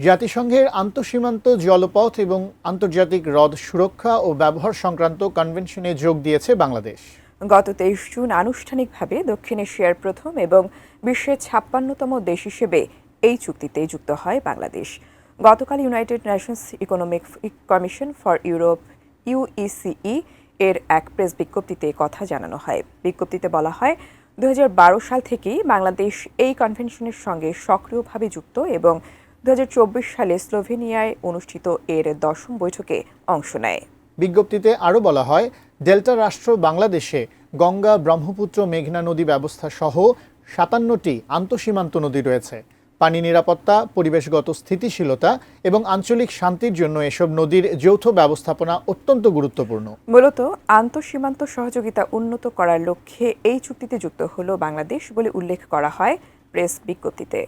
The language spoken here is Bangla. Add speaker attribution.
Speaker 1: জাতিসংঘের আন্তঃসীমান্ত জলপথ এবং আন্তর্জাতিক হ্রদ সুরক্ষা ও ব্যবহার সংক্রান্ত কনভেনশনে যোগ দিয়েছে বাংলাদেশ।
Speaker 2: গত ২৩ জুন আনুষ্ঠানিকভাবে দক্ষিণ এশিয়ার প্রথম এবং বিশ্বের ৫৬তম দেশ হিসেবে এই চুক্তিতে যুক্ত হয় বাংলাদেশ। গতকাল United Nations Economic Commission for Europe UECE এর এক প্রেস বিজ্ঞপ্তিতে কথা জানানো হয়। বিজ্ঞপ্তিতে বলা হয়, ২০১২ সাল থেকেই বাংলাদেশ এই কনভেনশনের সঙ্গে সক্রিয়ভাবে যুক্ত এবং ২০২৪ সালে স্লোভেনিয়ায় অনুষ্ঠিত এর ১০ম বৈঠকে অংশ নেয়।
Speaker 1: বিজ্ঞপ্তিতে আরও বলা হয়, ডেল্টা রাষ্ট্র বাংলাদেশে গঙ্গা, ব্রহ্মপুত্র, মেঘনা নদী ব্যবস্থা সহ ৫৭টি আন্তঃসীমান্ত নদী রয়েছে। পানি নিরাপত্তা, পরিবেশগত স্থিতিশীলতা এবং আঞ্চলিক শান্তির জন্য এসব নদীর যৌথ ব্যবস্থাপনা অত্যন্ত গুরুত্বপূর্ণ।
Speaker 2: মূলত আন্তঃসীমান্ত সহযোগিতা উন্নত করার লক্ষ্যে এই চুক্তিতে যুক্ত হল বাংলাদেশ বলে উল্লেখ করা হয় প্রেস বিজ্ঞপ্তিতে।